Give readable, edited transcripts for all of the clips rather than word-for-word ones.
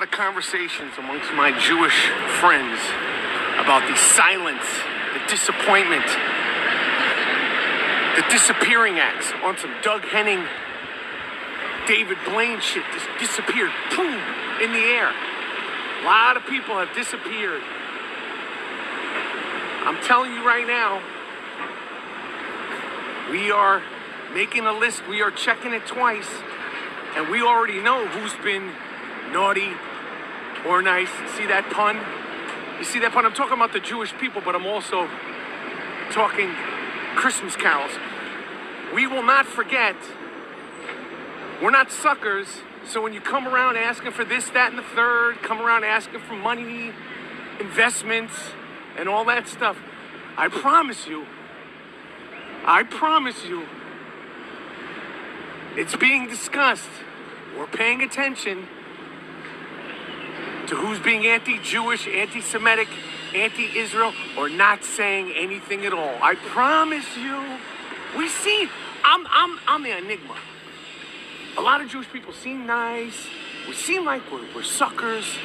of conversations amongst my Jewish friends about the silence, the disappointment, the disappearing acts on some Doug Henning, David Blaine shit just disappeared, boom, in the air. A lot of people have disappeared. I'm telling you right now, we are making a list, we are checking it twice, and we already know who's been naughty or nice. See that pun? You see that pun? I'm talking about the Jewish people, but I'm also talking Christmas carols. We will not forget. We're not suckers. So when you come around asking for this, that, and the third, come around asking for money, investments, and all that stuff, I promise you, it's being discussed. We're paying attention to who's being anti-Jewish, anti-Semitic, anti-Israel, or not saying anything at all. I promise you. We see. I'm the enigma. A lot of Jewish people seem nice. We seem like we're suckers.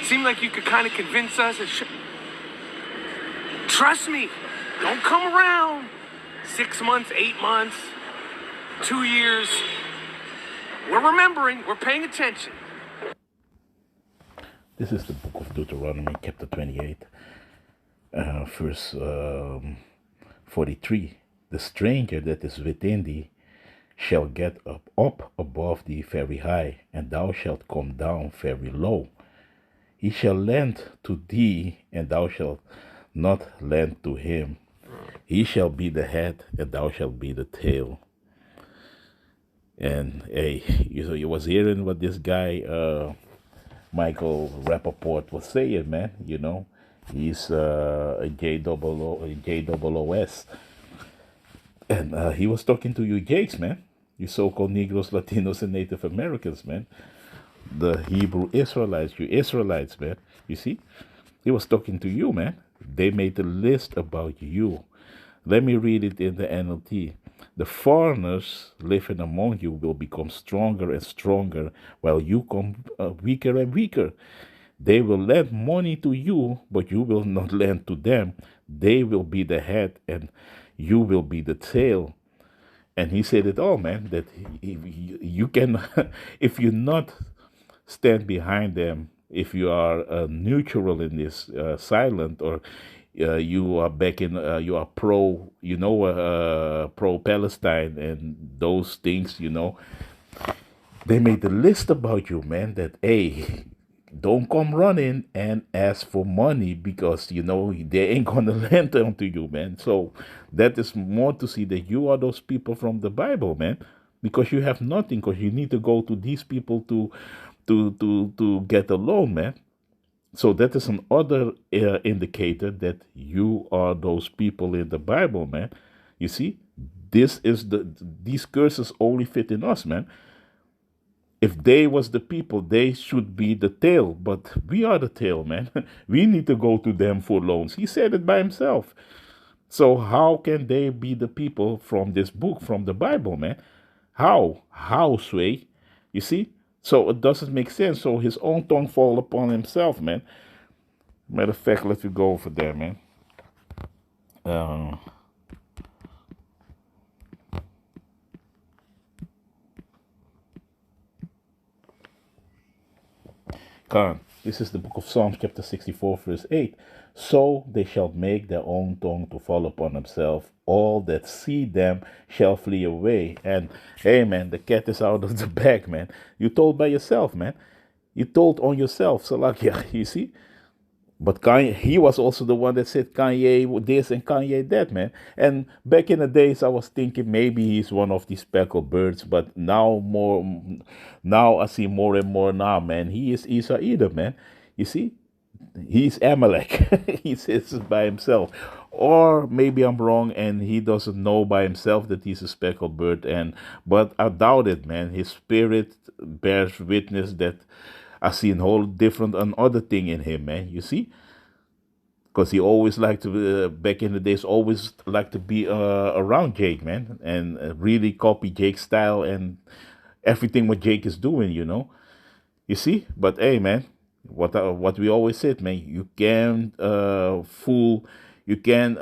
Seem like you could kind of convince us. Trust me. Don't come around. 6 months, 8 months, 2 years. We're remembering. We're paying attention. This is the book of Deuteronomy, chapter 28, verse 43. The stranger that is within thee shall get up above thee very high, and thou shalt come down very low. He shall lend to thee, and thou shalt not lend to him. He shall be the head, and thou shalt be the tail. And hey, you was hearing what this guy, Michael Rappaport, was saying, man. You know, he's a JOOS. And he was talking to you Jakes, man. You so-called Negroes, Latinos, and Native Americans, man. The Hebrew Israelites, you Israelites, man. You see? He was talking to you, man. They made a list about you. Let me read it in the NLT. The foreigners living among you will become stronger and stronger, while you come weaker and weaker. They will lend money to you, but you will not lend to them. They will be the head, and you will be the tail. And he said it all, man, that you can, if you not stand behind them, if you are neutral in this, silent, or you are back in, you are pro, pro-Palestine and those things, they made a list about you, man, that, hey, don't come running and ask for money because, they ain't going to lend them to you, man. So that is more to see that you are those people from the Bible, man, because you have nothing, because you need to go to these people to get a loan, man. So that is another indicator that you are those people in the Bible, man. You see, these curses only fit in us, man. If they was the people, they should be the tail, but we are the tail, man. We need to go to them for loans. He said it by himself. So how can they be the people from this book, from the Bible, man? How, Sway? You see? So it doesn't make sense. So his own tongue fall upon himself, man. Matter of fact, let me go over there, man. This is the book of Psalms, chapter 64, verse 8. So they shall make their own tongue to fall upon themselves. All that see them shall flee away. And hey, man, the cat is out of the bag, man. You told by yourself, man. You told on yourself, Salakia, you see? But Kanye, he was also the one that said Kanye this and Kanye that, man. And back in the days, I was thinking maybe he's one of these speckled birds. But now I see more and more now, man. He is Esau either, man. You see, he's Amalek. He says by himself. Or maybe I'm wrong and he doesn't know by himself that he's a speckled bird. But I doubt it, man. His spirit bears witness that I see a whole different another thing in him, man. You see? Because he always liked to, back in the days, always liked to be around Jake, man. And really copy Jake's style and everything what Jake is doing, You see? But hey, man, what we always said, man, you can't fool, you can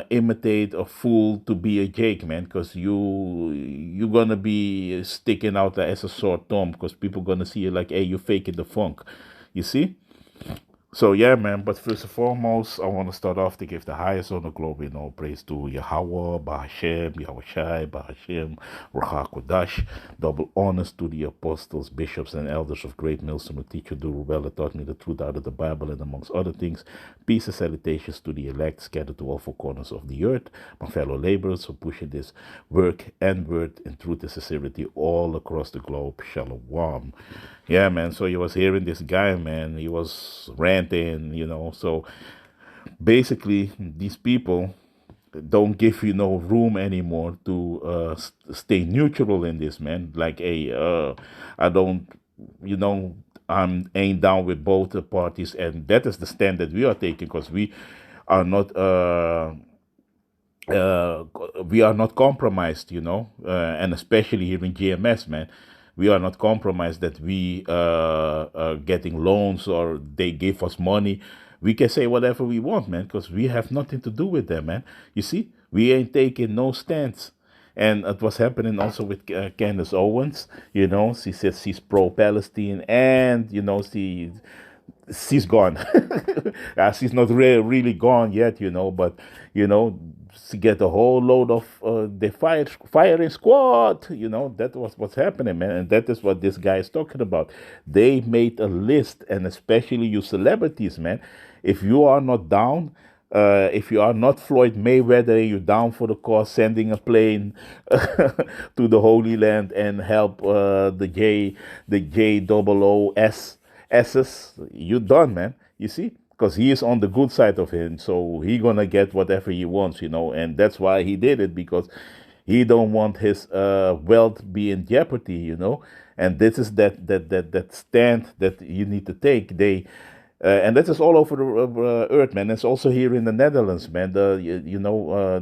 imitate a fool to be a Jake, man, because you're gonna be sticking out as a sore thumb, because people gonna see you like, hey, you faking the funk. You see? So yeah, man. But first and foremost, I want to start off to give the highest honor, glory, and all praise to Yahweh, Bahashem, Yahushai, Bahashem, Ruach Kodash. Double honors to the apostles, bishops, and elders of Great Millstone who teach you, do well, that taught me the truth out of the Bible, and amongst other things, peace and salutations to the elect scattered to all four corners of the earth, my fellow laborers who pushing this work and word in truth and sincerity all across the globe. Shalom. Yeah, man. So you was hearing this guy, man. He was ranting, So basically, these people don't give you no room anymore to stay neutral in this, man. Like, hey, I don't, you know, I'm ain't down with both the parties, and that is the stand that we are taking because are not. We are not compromised, and especially here in GMS, man, we are not compromised that we are getting loans or they give us money. We can say whatever we want, man, because we have nothing to do with them, man. You see, we ain't taking no stance. And it was happening also with Candace Owens. She says she's pro-Palestine, and she's gone. She's not really gone yet, but she get a whole load of the firing squad. That was what's happening, man, and that is what this guy is talking about. They made a list, and especially you celebrities, man. If you are not down. If you are not Floyd Mayweather, you're down for the cause, sending a plane to the Holy Land and help the JOOS S's, you done, man. You see, because he is on the good side of him, so he gonna get whatever he wants, and that's why he did it, because he don't want his wealth be in jeopardy, and this is that stand that you need to take. And that is all over the earth, man. It's also here in the Netherlands, man.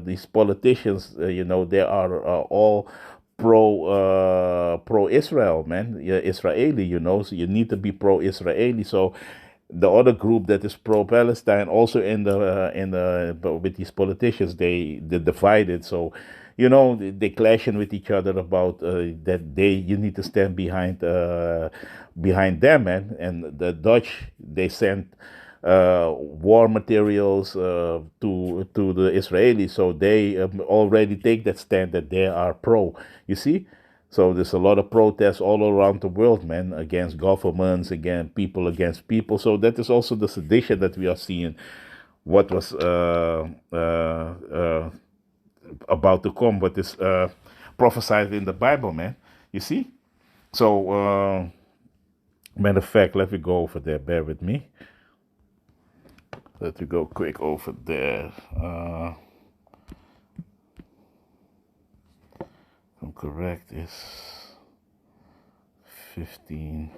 These politicians, they are all pro Israel, man. Yeah, Israeli, so you need to be pro Israeli. So the other group that is pro Palestine, also with these politicians, they divided. So they clashing with each other about that you need to stand behind them, man. And the Dutch, they sent war materials to the Israelis, so they already take that stand that they are pro. You see, so there's a lot of protests all around the world, man, against governments, against people. So that is also the sedition that we are seeing. What was about to come, what is prophesied in the Bible, man. You see? So, matter of fact, let me go over there. Bear with me. Let me go quick over there. I'm correct, is 15.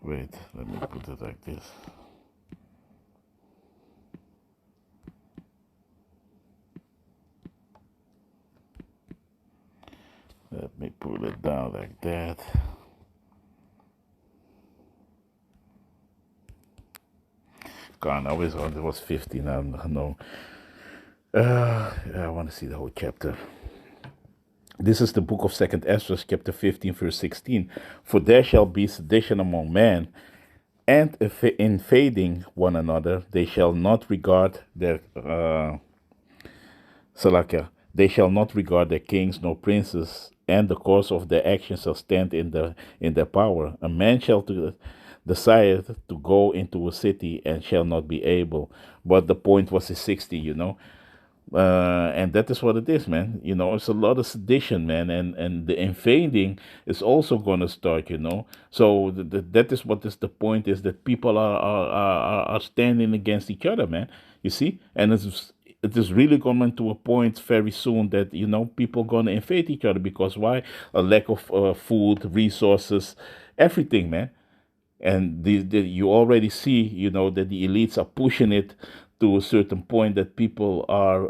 Wait, let me put it like this. Let me pull it down like that. God, I always thought it was 15. I don't know. I want to see the whole chapter. This is the book of 2nd Ezra, chapter 15, verse 16. For there shall be sedition among men, and invading one another, they shall not regard their Salakia. They shall not regard their kings nor princes, and the course of their actions shall stand in their power. A man shall desire to go into a city and shall not be able. But the point was 60, and that is what it is, man. It's a lot of sedition, man, and the invading is also going to start, So that is what is the point, is that people are standing against each other, man. You see, and it is really coming to a point very soon that people going to invade each other, because why? A lack of food, resources, everything, man. And you already see, that the elites are pushing it to a certain point that people are,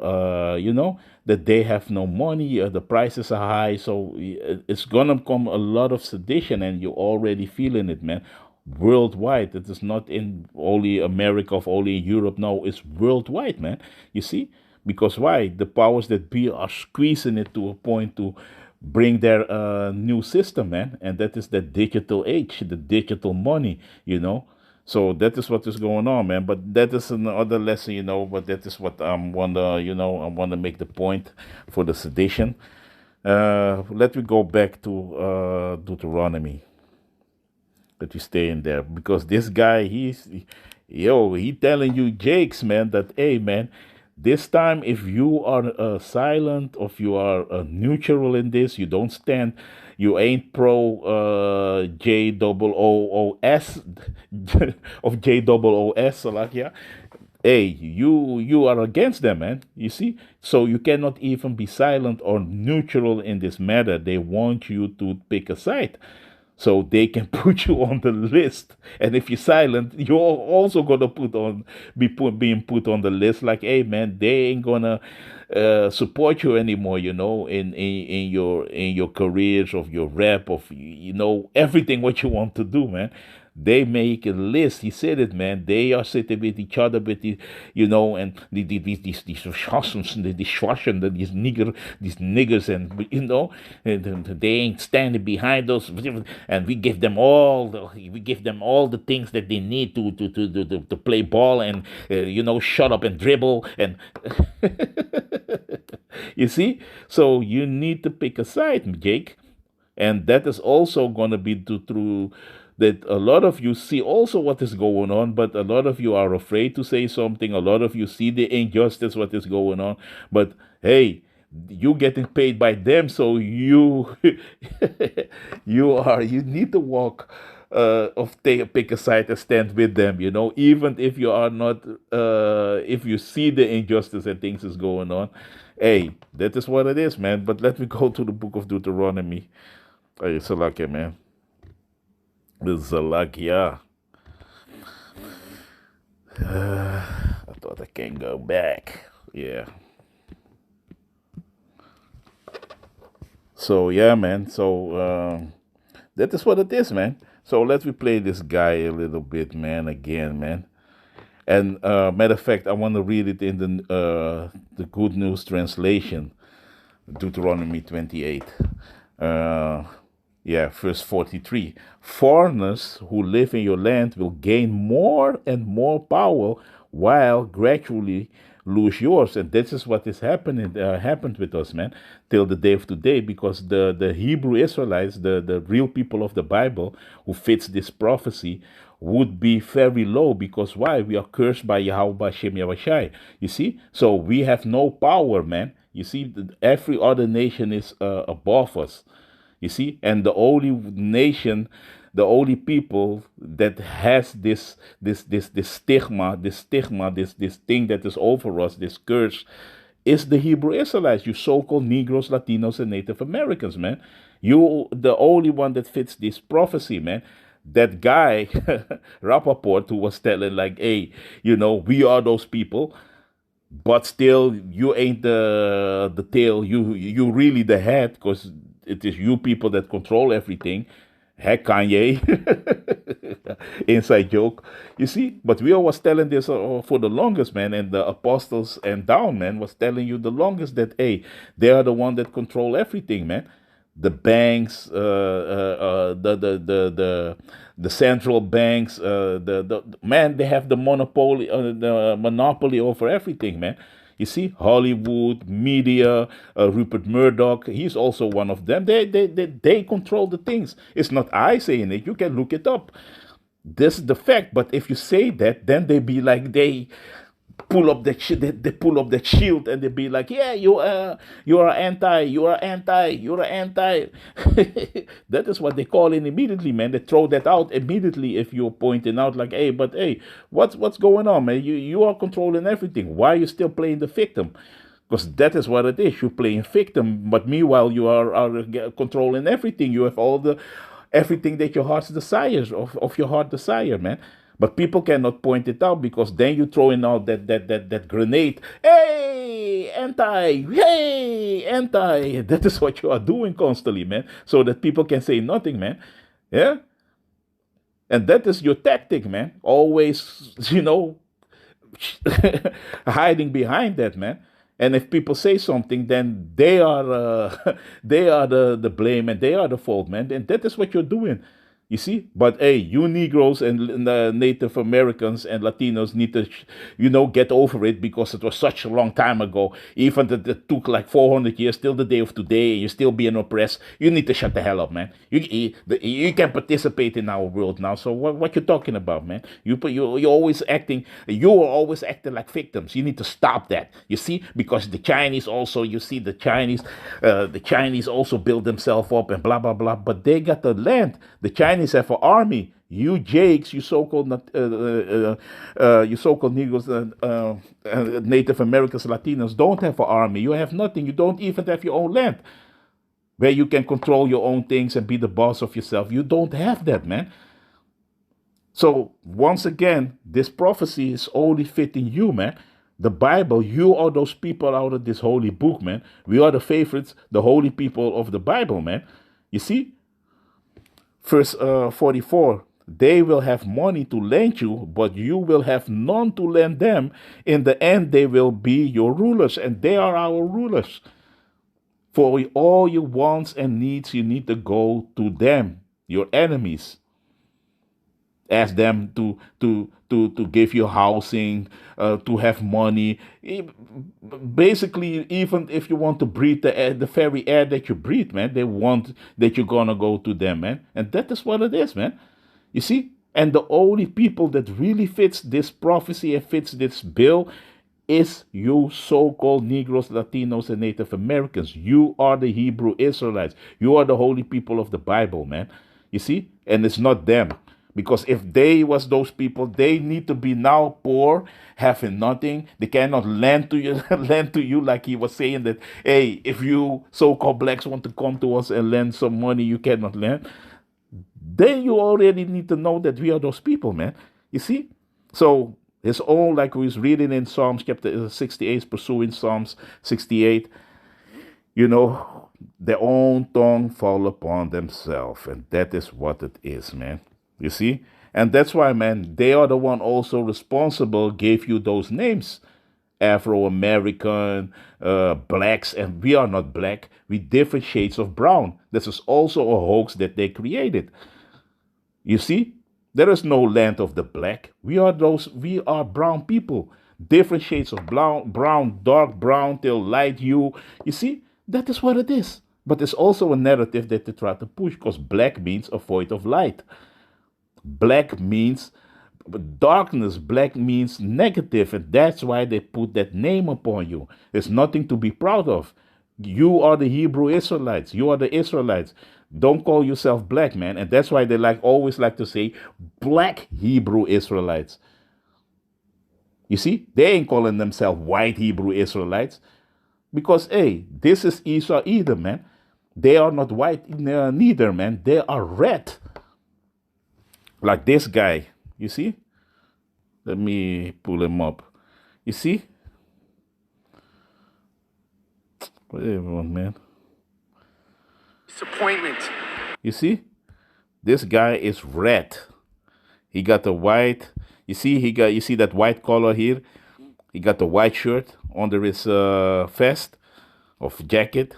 that they have no money, the prices are high, so it's gonna come a lot of sedition, and you're already feeling it, man. Worldwide, it is not in only America or only in Europe. No, it's worldwide, man. You see, because why? The powers that be are squeezing it to a point to bring their new system, man, and that is the digital age, the digital money, so that is what is going on, man. But that is another lesson, but that is what I'm wanna, I wanna make the point for the sedition. Let me go back to Deuteronomy. Let me stay in there, because this guy, he telling you, Jakes, man, that, hey, man, this time if you are silent, or if you are neutral in this, you don't stand, you ain't pro JOOS of JOOS, Salakia. Hey, you are against them, man. You see, so you cannot even be silent or neutral in this matter. They want you to pick a side, so they can put you on the list. And if you're silent, you're also gonna being put on the list. Like, hey, man, they ain't gonna support you anymore. In your careers, of your rap, of everything what you want to do, man. They make a list. He said it, man. They are sitting with each other, with and these Hassans, these Schwarzen, these niggers, and and they ain't standing behind us, and we give them all the things that they need to play ball, and shut up and dribble, and you see. So you need to pick a side, Jake, and that is also going to be through that. A lot of you see also what is going on, but a lot of you are afraid to say something. A lot of you see the injustice, what is going on, but hey, you getting paid by them, so you you need to walk, pick a side and stand with them, even if you are not, if you see the injustice and things is going on. Hey, that is what it is, man. But let me go to the book of Deuteronomy. Hey, Salakia, man. This Salakia. I thought I can go back. Yeah. So yeah, man. So that is what it is, man. So let me play this guy a little bit, man. Again, man. And matter of fact, I want to read it in the Good News translation, Deuteronomy 28. Verse 43. Foreigners who live in your land will gain more and more power, while gradually lose yours. And this is what is happened with us, man, till the day of today, because the Hebrew Israelites, the real people of the Bible who fits this prophecy, would be very low. Because why? We are cursed by Yahweh Shem Yahweh. You see? So we have no power, man. You see, every other nation is above us. You see? And the only nation, the only people that has this stigma, this thing that is over us, this curse, is the Hebrew Israelites, you so-called Negroes, Latinos, and Native Americans, man. You the only one that fits this prophecy, man. That guy, Rappaport, who was telling like, hey, we are those people, but still you ain't the tail, you really the head, because it is you people that control everything. Heck, Kanye. Inside joke. You see, but we was telling this for the longest, man, and the apostles and down, man, was telling you the longest that, hey, they are the one that control everything, man. The banks, the central banks, the man, they have the monopoly over everything, man. You see, Hollywood, media, Rupert Murdoch, he's also one of them. They control the things. It's not I saying it. You can look it up. This is the fact. But if you say that, then they be like, they pull up the shield, and they be like, yeah, you are anti. That is what they call it immediately, man. They throw that out immediately if you're pointing out like, hey, what's going on, man? You are controlling everything. Why are you still playing the victim? Because that is what it is. You're playing victim, but meanwhile you are controlling everything. You have everything that your heart desires, of your heart desire, man. But people cannot point it out because then you throw in out that grenade. Hey, anti! Hey, anti! That is what you are doing constantly, man. So that people can say nothing, man. Yeah, and that is your tactic, man. Always, hiding behind that, man. And if people say something, then they are they are the blame and they are the fault, man. And that is what you're doing. You see, but hey, you Negroes and Native Americans and Latinos need to, get over it because it was such a long time ago. Even that it took like 400 years, till the day of today, you're still being oppressed. You need to shut the hell up, man. You can participate in our world now. So what you talking about, man? You're always acting. You are always acting like victims. You need to stop that. You see, because the Chinese also, the Chinese also build themselves up and blah blah blah. But they got the land. The Chinese have an army. You Jakes, you so-called Negroes, Native Americans, Latinos don't have an army. You have nothing. You don't even have your own land where you can control your own things and be the boss of yourself. You don't have that, man. So once again, this prophecy is only fitting you, man. The Bible, you are those people out of this holy book, man. We are the favorites, the holy people of the Bible, man. You see? Verse 44, they will have money to lend you, but you will have none to lend them. In the end, they will be your rulers, and they are our rulers. For all your wants and needs, you need to go to them, your enemies. Ask them to give you housing, to have money. Basically, even if you want to breathe the very air that you breathe, man, they want that you're gonna go to them, man. And that is what it is, man. You see? And the only people that really fits this prophecy and fits this bill is you so-called Negroes, Latinos, and Native Americans. You are the Hebrew Israelites. You are the holy people of the Bible, man. You see? And it's not them. Because if they was those people, they need to be now poor, having nothing. They cannot lend to you, lend to you, like he was saying that, hey, if you so-called blacks want to come to us and lend some money, you cannot lend. Then you already need to know that we are those people, man. You see? So his own, like we was reading in Psalms chapter 68, pursuing Psalms 68, their own tongue fall upon themselves. And that is what it is, man. You see? And that's why, man, they are the one also responsible, gave you those names. Afro-American, blacks, and we are not black. We different shades of brown. This is also a hoax that they created. You see? There is no land of the black. We are brown people. Different shades of brown, dark brown till light hue. You see? That is what it is. But it's also a narrative that they try to push because black means a void of light. Black means darkness. Black means negative, and that's why they put that name upon you. It's nothing to be proud of. You are the Hebrew Israelites. You are the Israelites. Don't call yourself black, man. And that's why they always like to say black Hebrew Israelites. You see, they ain't calling themselves white Hebrew Israelites because hey, this is Esau either, man. They are not white neither, man. They are red. Like this guy, you see? Let me pull him up. You see? Whatever, man. Disappointment. You see? This guy is red. He got the white. You see that white collar here? He got the white shirt under his vest of jacket.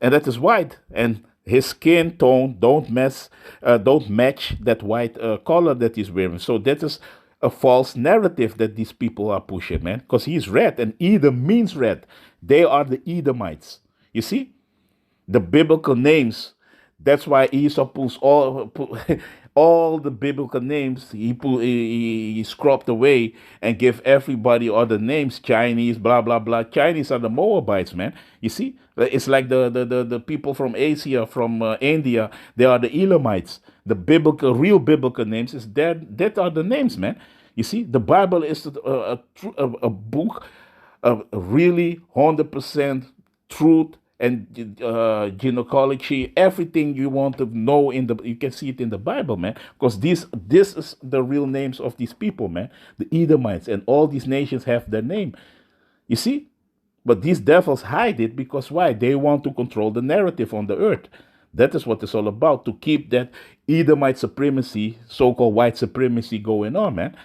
And that is white. And his skin tone don't match that white color that he's wearing. So that is a false narrative that these people are pushing, man. Because he's red, and Edom means red. They are the Edomites. You see, the biblical names. That's why Esau pulls all the biblical names. He scrubbed away and give everybody other names. Chinese, blah blah blah. Chinese are the Moabites, man. You see, it's like the people from Asia, from India. They are the Elamites. The real biblical names is that are the names, man. You see, the Bible is a book of really 100% truth and gynecology, everything you want to know in the, you can see it in the Bible, man. Because this is the real names of these people, man. The Edomites and all these nations have their name. You see? But these devils hide it because why? They want to control the narrative on the earth. That is what it's all about, to keep that Edomite supremacy, so-called white supremacy going on, man.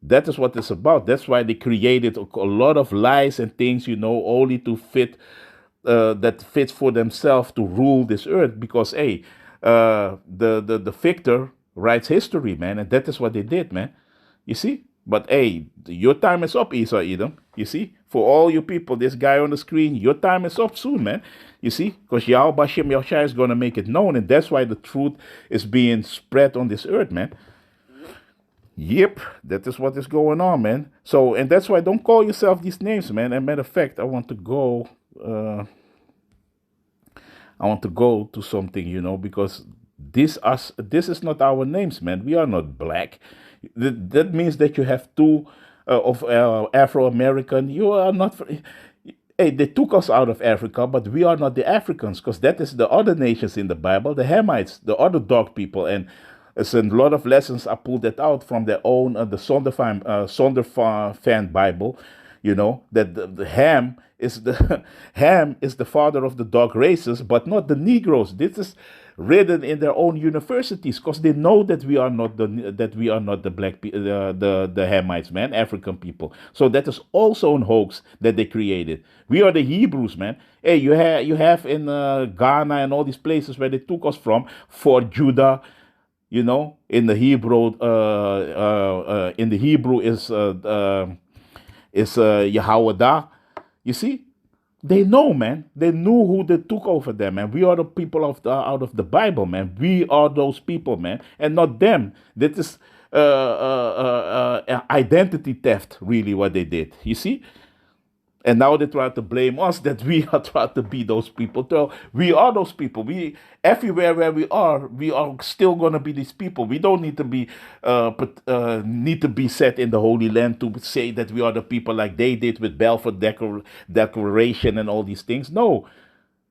That is what it's about. That's why they created a lot of lies and things, only to fit, that fits for themselves to rule this earth. Because hey, the victor writes history, man, and that is what they did, man. You see? But hey, your time is up, Esau Edom. You see? For all you people, this guy on the screen, your time is up soon, man. You see? Because Yahweh Bashem Yahushua is going to make it known, and that's why the truth is being spread on this earth, man. Yep, that is what is going on, man. So, and that's why don't call yourself these names, man. And matter of fact, I want to go. I want to go to something, because this is not our names, man. We are not black. That means that you have two of Afro American. You are not. Hey, they took us out of Africa, but we are not the Africans, because that is the other nations in the Bible, the Hamites, the other dog people, and it's a lot of lessons. I pulled that out from their own the Sonderfan Bible. That the Ham is the Ham is the father of the dog races, but not the Negroes. This is written in their own universities, because they know that we are not the black the Hamites, man, African people. So that is also a hoax that they created. We are the Hebrews, man. Hey, you have in Ghana and all these places where they took us from, for Judah. In the Hebrew is Yahweh. You see, they know, man. They knew who they took over them, man. We are the people out of the Bible, man. We are those people, man, and not them. That is identity theft, really, what they did. You see. And now they try to blame us that we are trying to be those people. So we are those people. We everywhere where we are still gonna be these people. We don't need to be set in the Holy Land to say that we are the people like they did with Balfour Declaration and all these things. No,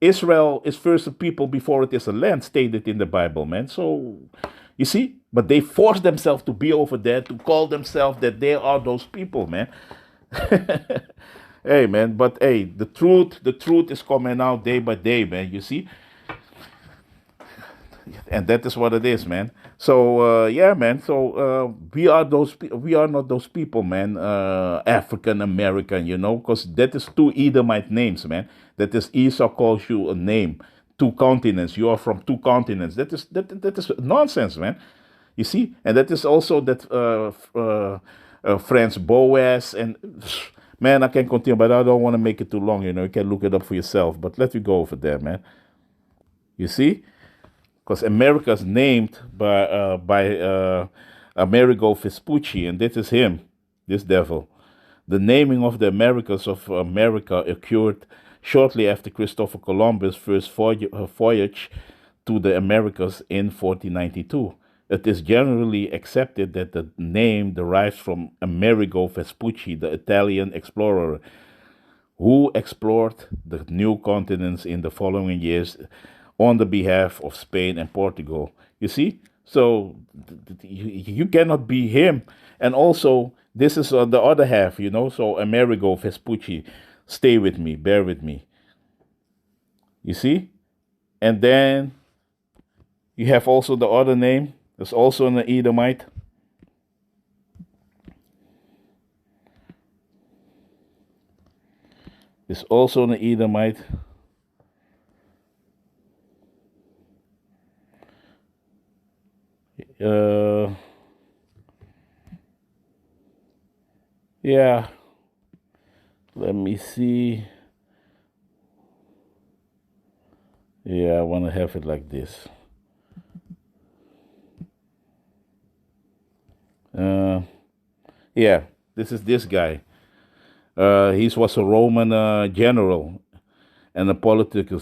Israel is first a people before it is a land, stated in the Bible, man. So you see, but they force themselves to be over there, to call themselves that they are those people, man. Hey, man, but hey, the truth is coming out day by day, man. You see, and that is what it is, man. So yeah, man. So we are we are not those people, man. African American, because that is two Edomite names, man. That is Esau calls you a name, two continents. You are from two continents. That is nonsense, man. You see, and that is also that Franz Boas and. Man, I can continue, but I don't want to make it too long. You can look it up for yourself. But let me go over there, man. You see, because America is named by Amerigo Vespucci, and this is him, this devil. The naming of the Americas of America occurred shortly after Christopher Columbus' first voyage to the Americas in 1492. It is generally accepted that the name derives from Amerigo Vespucci, the Italian explorer, who explored the new continents in the following years on the behalf of Spain and Portugal. You see? So you cannot be him. And also, this is the other half, So Amerigo Vespucci, stay with me, bear with me. You see? And then you have also the other name. There's also an Edomite. There's also an Edomite. Yeah. Let me see. Yeah, I want to have it like this. Yeah, this is this guy. He was a Roman general and a politician.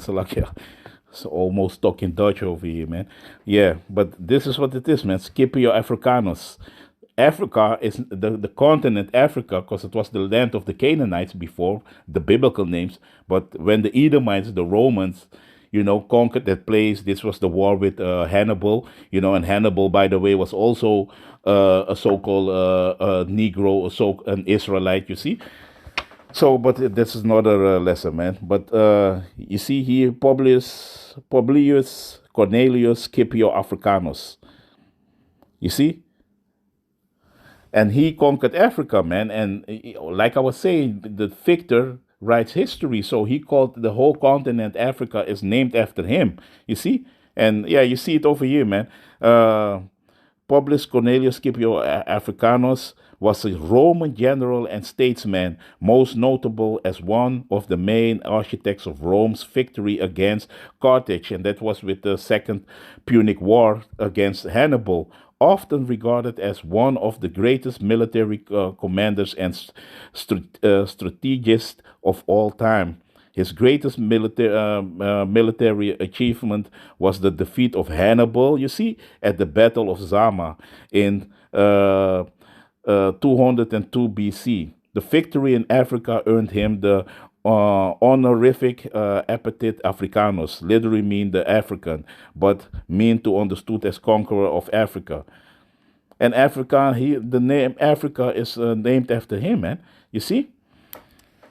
So like, yeah, so almost talking Dutch over here, man. Yeah, but this is what it is, man. Scipio Africanus. Africa is the continent Africa, because it was the land of the Canaanites before the biblical names. But when the Edomites, the Romans, conquered that place, this was the war with Hannibal, and Hannibal, by the way, was also a so-called Negro, an Israelite, you see. So, but this is another lesson, man. But you see here, Publius Cornelius Scipio Africanus. You see, and he conquered Africa, man. And like I was saying, the victor writes history, so he called the whole continent Africa is named after him. You see, and yeah, you see it over here, man. Publius Cornelius Scipio Africanus was a Roman general and statesman, most notable as one of the main architects of Rome's victory against Carthage, and that was with the Second Punic War against Hannibal. Often regarded as one of the greatest military commanders and strategists of all time. His greatest military achievement was the defeat of Hannibal, you see, at the Battle of Zama in 202 BC. The victory in Africa earned him the honorific epithet Africanus, literally mean the African, but mean to understood as conqueror of Africa. And Africa, the name Africa is named after him, man. You see?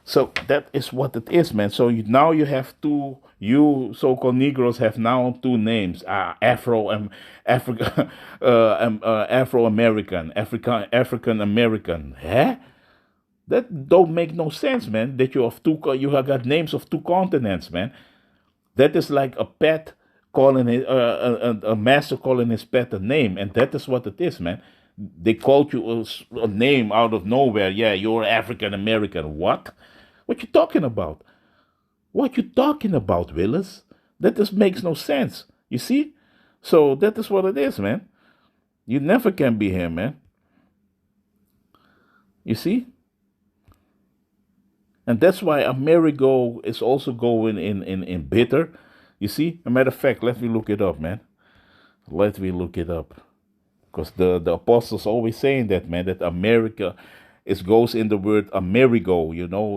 So that is what it is, man. So now you have you so-called Negroes have now two names: Africa, Afro-American, African American. Huh? That don't make no sense, man. That you have got names of two continents, man. That is like a pet calling it a master calling his pet a name, and that is what it is, man. They called you a name out of nowhere. Yeah, you're African American. What? What you talking about? What you talking about, Willis? That just makes no sense. You see? So that is what it is, man. You never can be him, man. You see? And that's why Amerigo is also going in bitter. You see? A matter of fact, let me look it up, man. Let me look it up. Because the apostles always saying that, man, that America goes in the word Amerigo,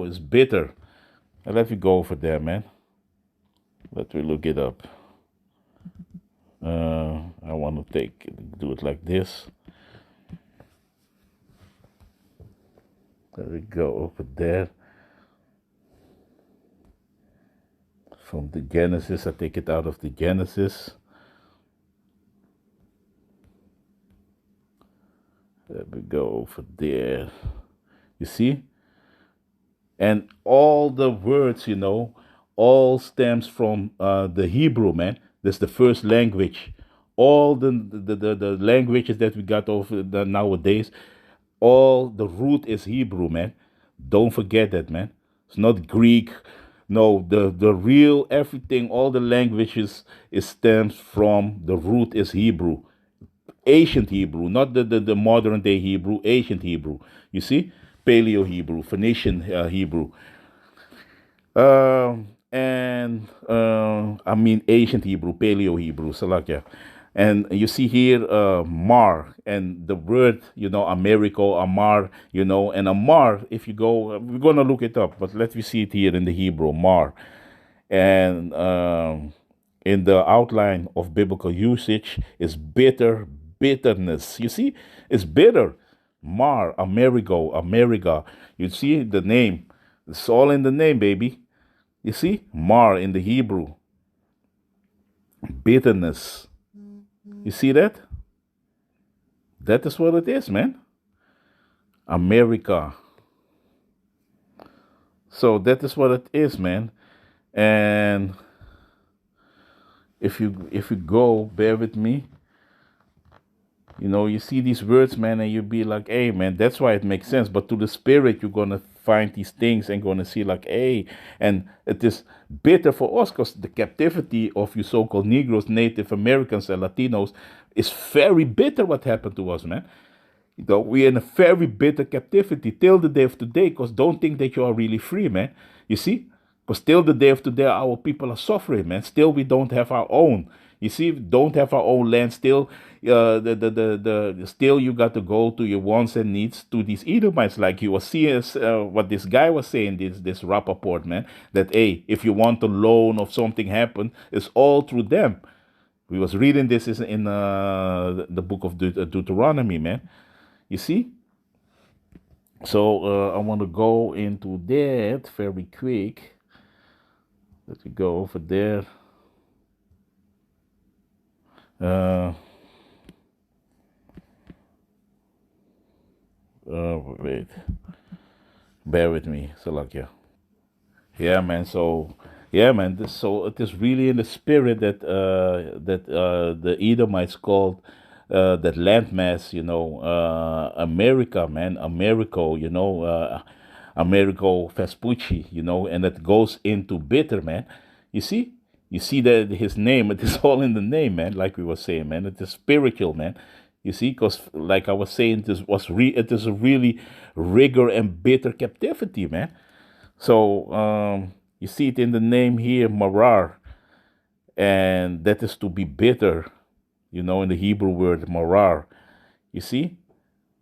is bitter. And let me go over there, man. Let me look it up. I want to do it like this. There we go, over there. From the Genesis, I take it out of the Genesis. There we go, over there. You see? And all the words, all stems from the Hebrew, man. That's the first language. All the languages that we got over nowadays, all the root is Hebrew, man. Don't forget that, man. It's not Greek. No, the real everything, all the languages, it stems from the root is Hebrew. Ancient Hebrew, not the modern day Hebrew, ancient Hebrew. You see? Paleo Hebrew, Phoenician Hebrew. Ancient Hebrew, Paleo Hebrew, Salakia. And you see here, Mar, and the word, Americo, Amar, and Amar, if you go, we're going to look it up, but let me see it here in the Hebrew, Mar. And in the outline of biblical usage is bitterness. You see, it's bitter. Mar, Amerigo, America. You see the name. It's all in the name, baby. You see? Mar in the Hebrew. Bitterness. You see that? That is what it is, man. America. So that is what it is, man. And if you go, bear with me. You see these words, man, and you be like, hey, man, that's why it makes sense. But to the spirit, you're going to find these things and going to see like, hey, and it is bitter for us because the captivity of you so-called Negroes, Native Americans, and Latinos is very bitter what happened to us, man. We're in a very bitter captivity till the day of today because don't think that you are really free, man. You see? Because till the day of today, our people are suffering, man. Still, we don't have our own. You see, don't have our own land still. Still you got to go to your wants and needs to these Edomites, like you was seeing what this guy was saying, this Rappaport, man. That hey, if you want a loan or something happen, it's all through them. We was reading this is in the book of Deuteronomy, man. You see. So I want to go into that very quick. Let me go over there. Uh, Wait, bear with me, Salakia. Yeah, man. So, yeah, man. So it is really in the spirit that the Edomites called that landmass, America, man, Americo, Americo Vespucci, and it goes into bitter, man. You see that his name, it is all in the name, man. Like we were saying, man, it is spiritual, man. You see, because like I was saying, it is a really rigor and bitter captivity, man. So you see it in the name here, Marar, and that is to be bitter, in the Hebrew word Marar. You see,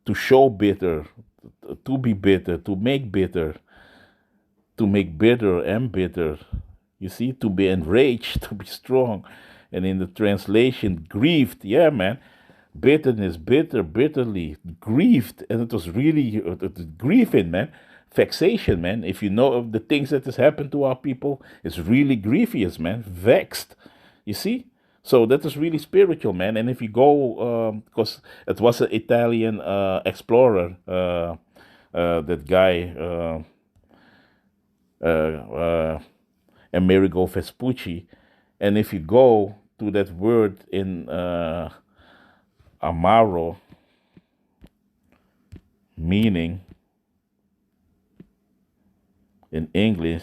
to show bitter, to be bitter, to make bitter and bitter. You see, to be enraged, to be strong. And in the translation, grieved. Yeah, man. Bitterness, bitter, bitterly, grieved. And it was really grieving, man. Vexation, man. If you know of the things that has happened to our people, it's really grievous, man. Vexed. You see? So that is really spiritual, man. And if you go, because it was an Italian explorer, that guy, Amerigo Vespucci. And if you go to that word in Amaro, meaning in English,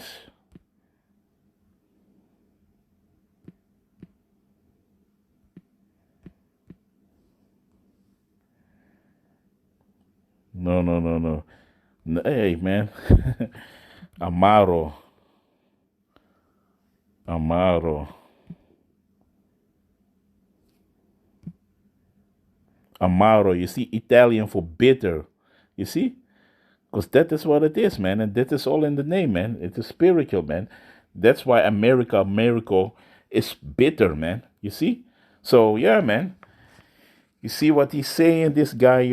no. Hey, man. Amaro. Amaro. Amaro. You see, Italian for bitter. You see? Because that is what it is, man. And that is all in the name, man. It is spiritual, man. That's why America is bitter, man. You see? So, yeah, man. You see what he's saying, this guy,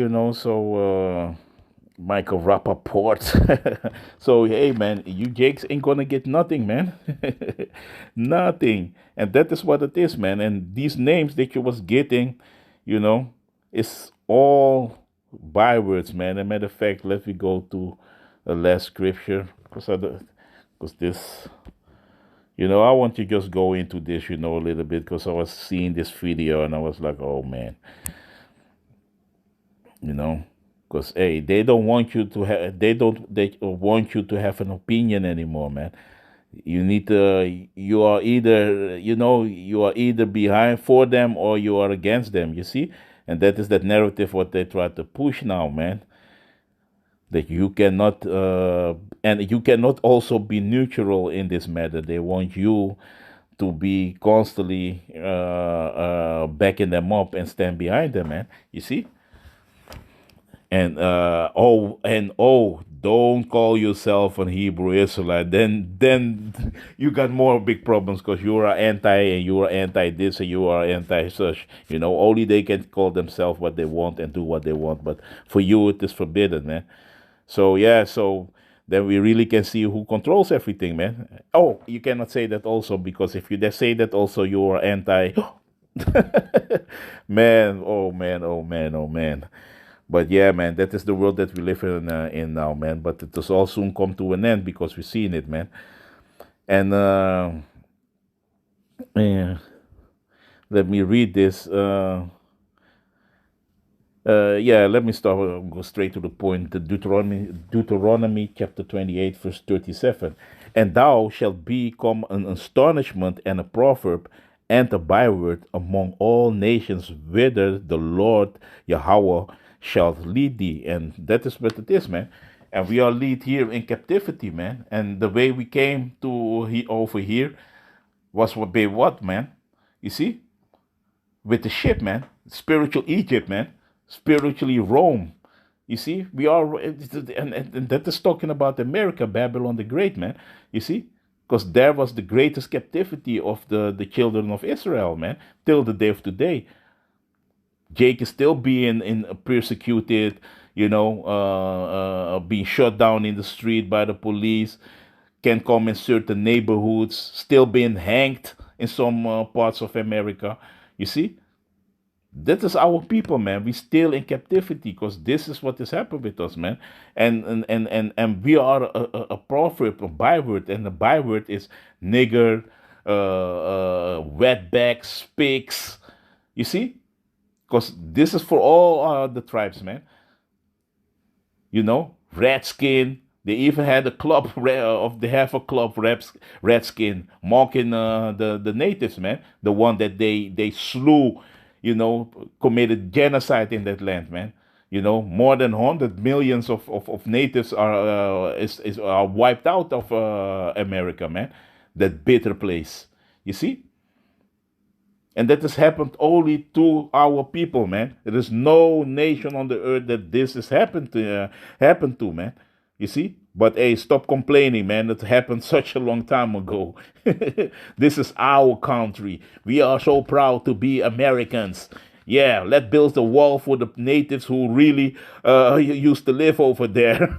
Michael Rappaport. So, hey, man, you Jakes ain't gonna get nothing, man. Nothing. And that is what it is, man. And these names that you was getting, you know, it's all bywords, man. As a matter of fact, let me go to the last scripture. Because this, I want to just go into this, a little bit, because I was seeing this video and I was like, oh, man. Because hey, they don't want you to have they want you to have an opinion anymore, man. You are either you are either behind for them or you are against them, you see. And that is that narrative what they try to push now, man. That you cannot and you cannot also be neutral in this matter. They want you to be constantly backing them up and stand behind them, man. You see. And don't call yourself an Hebrew Israelite. Then you got more big problems, because you are anti and you are anti this and you are anti such. Only they can call themselves what they want and do what they want. But for you, it is forbidden, man. So yeah, so then we really can see who controls everything, man. Oh, you cannot say that also, because if you say that also, you are anti. Man, oh man, oh man, oh man. But yeah, man, that is the world that we live in now, man. But it does all soon come to an end, because we're seeing it, man. And yeah, let me read this. Yeah, let me start. Go straight to the point. The Deuteronomy chapter 28, verse 37. And thou shalt become an astonishment and a proverb and a byword among all nations, whither the Lord Yahweh shall lead thee. And that is what it is, man. And we are lead here in captivity, man. And the way we came to over here was what, man? You see? with the ship, man. Spiritual Egypt, man. Spiritually Rome. You see, we are, and that is talking about America, Babylon the Great, man. You see, because there was the greatest captivity of the children of Israel, man, till the day of today. Jake is still being persecuted, being shot down in the street by the police, can come in certain neighborhoods, still being hanged in some parts of America. You see, that is our people, man. We still in captivity because this is what has happened with us, man. And we are a proverb, a byword, and the byword is nigger, wetbacks, pigs. You see, because this is for all the tribes, man. Redskin. They even had a club they have a club Redskin mocking the natives, man. The one that they slew, committed genocide in that land, man. More than 100 millions of natives are wiped out of America, man. That bitter place. You see? And that has happened only to our people, man. There is no nation on the earth that this has happened to, man. You see? But hey, stop complaining, man. It happened such a long time ago. This is our country. We are so proud to be Americans. Yeah, let's build the wall for the natives who really used to live over there.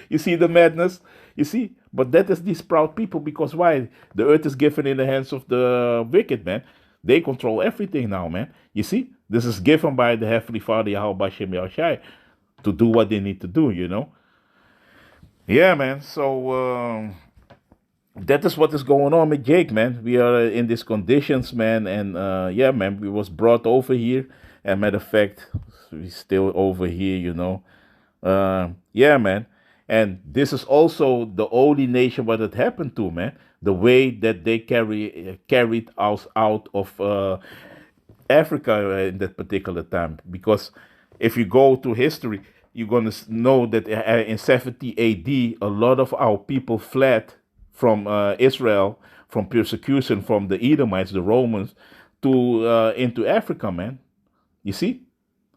You see the madness? You see? But that is these proud people because why? The earth is given in the hands of the wicked, man. They control everything now, man. You see? This is given by the Heavenly Father, Yahweh Shem Yahushai, to do what they need to do. Yeah, man. So that is what is going on with Jake, man. We are in these conditions, man. And yeah, man, we was brought over here. And matter of fact, we still over here. Yeah, man. And this is also the only nation what it happened to, man. The way that they carried us out of Africa in that particular time. Because if you go to history, you're going to know that in 70 AD, a lot of our people fled from Israel, from persecution from the Edomites, the Romans, to into Africa, man. You see?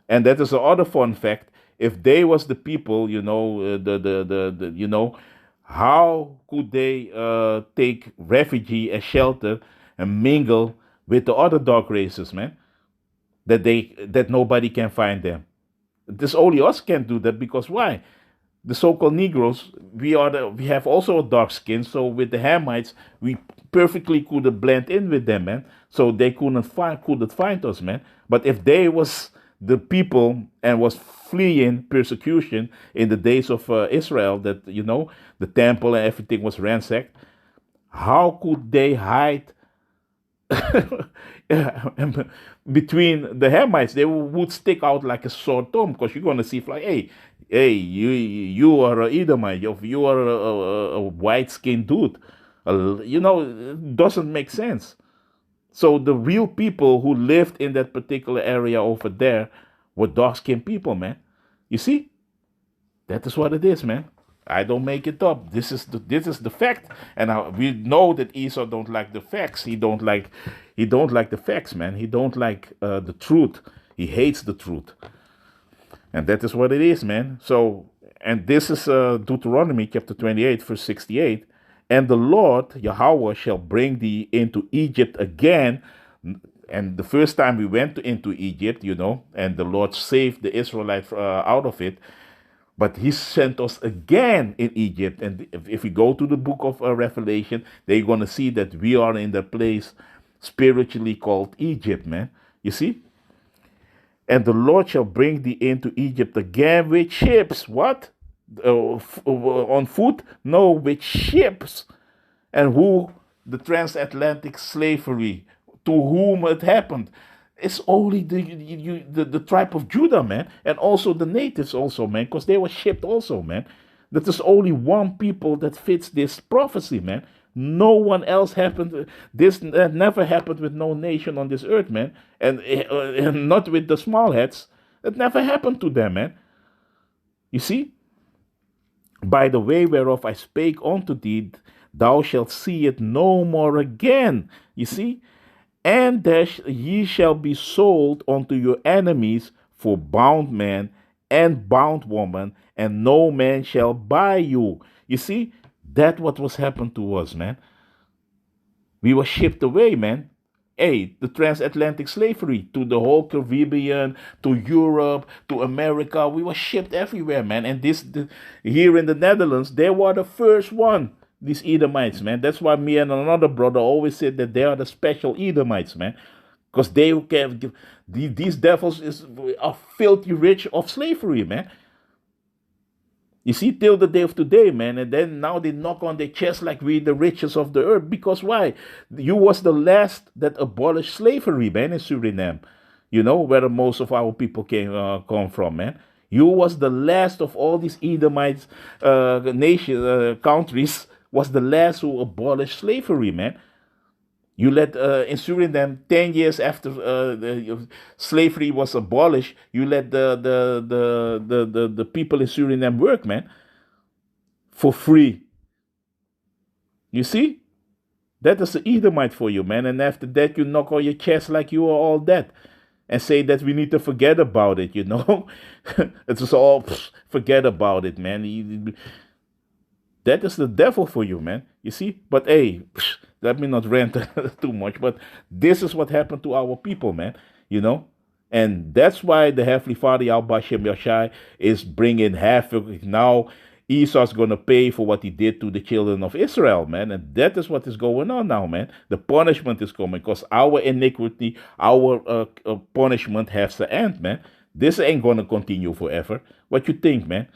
And that is the other fun fact. If they was the people, how could they take refuge as shelter and mingle with the other dark races, man? That nobody can find them. This only us can do that because why? The so-called Negroes, we have also a dark skin. So with the Hamites, we perfectly could blend in with them, man. So they couldn't find us, man. But if they was the people and was fleeing persecution in the days of Israel, that the temple and everything was ransacked, how could they hide between the Hamites? They would stick out like a sore thumb because you're gonna see like, hey, you are a Edomite, you are a white skinned dude. It doesn't make sense. So the real people who lived in that particular area over there were dark-skinned people, man. You see, that is what it is, man. I don't make it up. This is the fact, and we know that Esau don't like the facts. He don't like the facts, man. He don't like the truth. He hates the truth, and that is what it is, man. So, and this is Deuteronomy chapter 28, verse 68. And the Lord, Yahweh, shall bring thee into Egypt again. And the first time we went into Egypt, and the Lord saved the Israelites out of it. But he sent us again in Egypt. And if we go to the book of Revelation, they're going to see that we are in the place spiritually called Egypt, man. You see? And the Lord shall bring thee into Egypt again with ships. What? On foot? No, with ships. And who? The transatlantic slavery, to whom it happened. It's only the tribe of Judah, man, and also the natives also, man, because they were shipped also, man. That is only one people that fits this prophecy, man. No one else happened. This never happened with no nation on this earth, man, and not with the small heads. It never happened to them, man. You see? By the way whereof I spake unto thee, thou shalt see it no more again. You see? And ye shall be sold unto your enemies for bound man and bound woman, and no man shall buy you. You see, that what was happened to us, man. We were shipped away, man. Hey, the transatlantic slavery to the whole Caribbean, to Europe, to America. We were shipped everywhere, man. And here in the Netherlands, they were the first one. These Edomites, man. That's why me and another brother always said that they are the special Edomites, man, because they can give these devils are filthy rich of slavery, man. You see, till the day of today, man, and then now they knock on their chest like we the richest of the earth. Because why? You was the last that abolished slavery, man, in Suriname. You know where most of our people come from, man. You was the last of all these Edomites countries was the last who abolished slavery, man. You let in Suriname 10 years after slavery was abolished, you let the people in Suriname work, man, for free. You see, that is the Edomite for you, man. And after that, you knock on your chest like you are all that, and say that we need to forget about it. You know, it's just all forget about it, man. That is the devil for you, man. You see? But hey, let me not rant too much. But this is what happened to our people, man. You know? And that's why the Heavenly Father, Yahweh Shem Yashai, is bringing havoc. Now, Esau's going to pay for what he did to the children of Israel, man. And that is what is going on now, man. The punishment is coming because our iniquity, our punishment has to end, man. This ain't going to continue forever. What you think, man?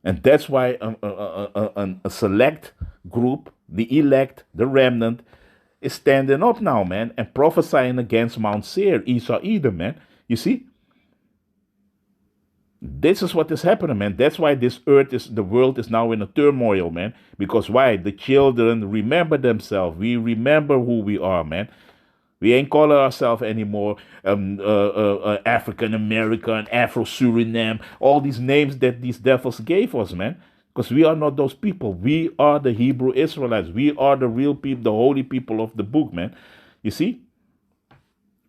And that's why a select group, the elect, the remnant, is standing up now, man, and prophesying against Mount Seir, Esau, Edom, man. You see? This is what is happening, man. That's why the world is now in a turmoil, man. Because why? The children remember themselves. We remember who we are, man. We ain't calling ourselves anymore African American, Afro Suriname, all these names that these devils gave us, man. Because we are not those people. We are the Hebrew Israelites. We are the real people, the holy people of the book, man. You see?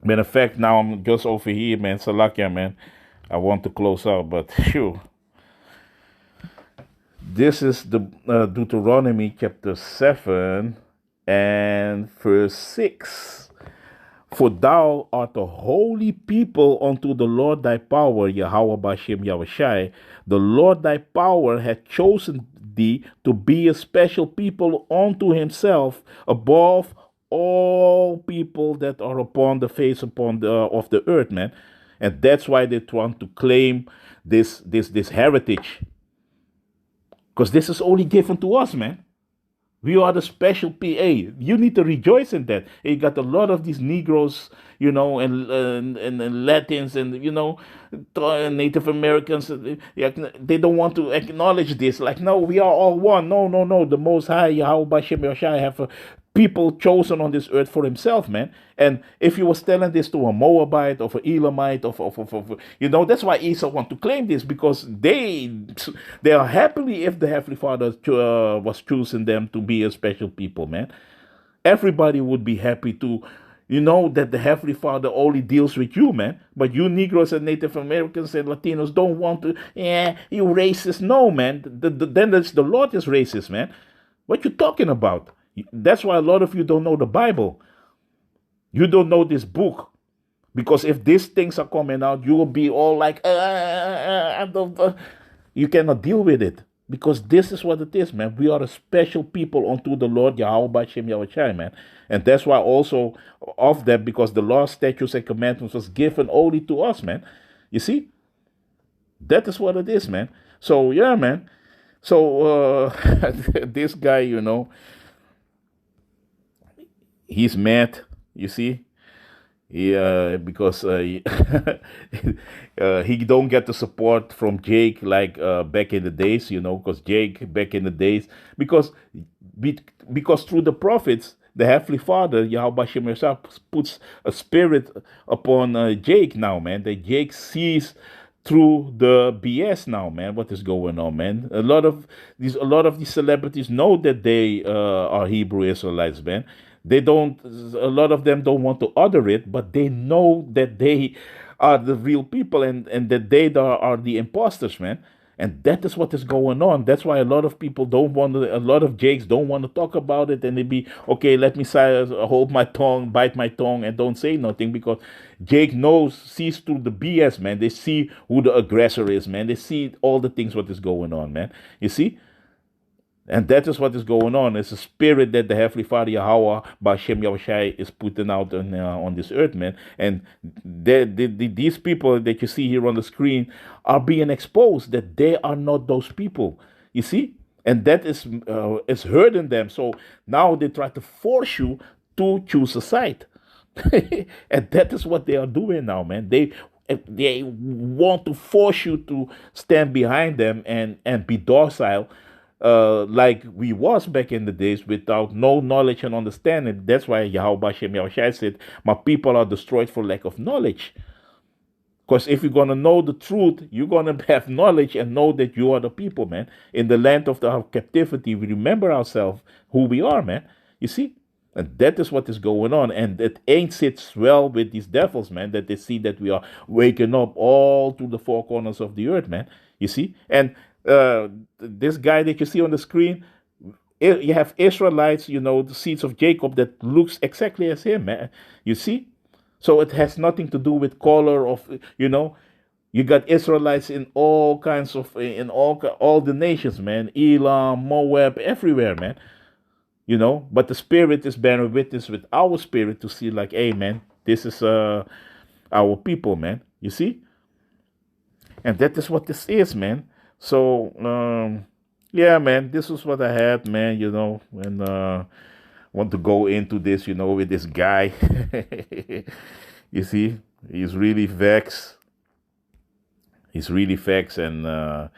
Matter of fact, now I'm just over here, man. Salakia, man. I want to close out, but phew. This is the Deuteronomy chapter 7 and verse 6. For thou art a holy people unto the Lord thy power, Yahweh Bashem Yahushai. The Lord thy power hath chosen thee to be a special people unto himself above all people that are upon the face of the earth, man. And that's why they want to claim this heritage. Because this is only given to us, man. We are the special PA. You need to rejoice in that. You got a lot of these Negroes, you know, and Latins, and you know, Native Americans. They don't want to acknowledge this. Like, no, we are all one. No, no, no. The Most High Yahweh Bashem Yoshai have people chosen on this earth for himself, man. And if you was telling this to a Moabite or an Elamite or you know, that's why Esau want to claim this, because they are happily if the Heavenly Father was choosing them to be a special people, man. Everybody would be happy to, you know, that the Heavenly Father only deals with you, man. But you Negroes and Native Americans and Latinos don't want to, you racist. No, man. Then the Lord is racist, man. What you talking about? That's why a lot of you don't know the Bible. You don't know this book. Because if these things are coming out, you will be all like, you cannot deal with it. Because this is what it is, man. We are a special people unto the Lord Yahweh Bashem Yahushai, man. And that's why also of that, because the law, statutes, and commandments was given only to us, man. You see? That is what it is, man. So, yeah, man. So, this guy, you know, he's mad, you see, because he don't get the support from Jake like back in the days, you know, because Jake back in the days, because through the prophets, the Heavenly Father, Yahweh Shem Yeshua, puts a spirit upon Jake now, man, that Jake sees through the BS now, man. What is going on, man? A lot of these celebrities know that they are Hebrew Israelites, man. They don't, a lot of them don't want to utter it, but they know that they are the real people, and that they are the imposters, man. And that is what is going on. That's why a lot of people don't want to, a lot of Jakes don't want to talk about it. And they be, okay, let me hold my tongue, bite my tongue, and don't say nothing, because Jake sees through the BS, man. They see who the aggressor is, man. They see all the things what is going on, man. You see? And that is what is going on. It's a spirit that the Heavenly Father Yahweh Bashem Yahushai is putting out on this earth, man. And these people that you see here on the screen are being exposed that they are not those people. You see, and that is hurting them. So now they try to force you to choose a side, and that is what they are doing now, man. They want to force you to stand behind them and be docile, like we was back in the days, without no knowledge and understanding. That's why Yahweh Shem Yahushai said, my people are destroyed for lack of knowledge. Because if you're going to know the truth, you're going to have knowledge and know that you are the people, man. In the land of the captivity, we remember ourselves, who we are, man. You see? And that is what is going on. And it ain't sits well with these devils, man, that they see that we are waking up all to the four corners of the earth, man. You see? And this guy that you see on the screen, you have Israelites, the seeds of Jacob, that looks exactly as him, man. You see? So it has nothing to do with color you got Israelites in all kinds of, in all the nations, man. Elam, Moab, everywhere, man. But the spirit is bearing witness with our spirit to see, like, hey, man, this is our people, man. You see? And that is what this is, man. So yeah, man, this is what I had, man, and want to go into this, with this guy. You see, he's really vexed. And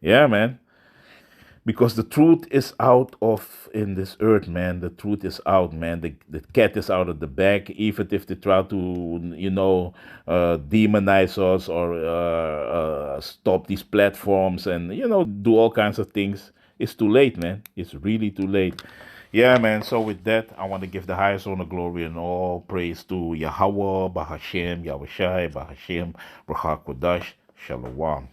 yeah, man, because the truth is out of in this earth, man. The truth is out, man. The cat is out of the bag. Even if they try to, demonize us, or stop these platforms, and do all kinds of things, it's too late, man. It's really too late. Yeah, man. So with that, I want to give the highest honor, glory, and all praise to Yahweh, Bahashem, Yahushai, Bahashem, Kodash, Shalom.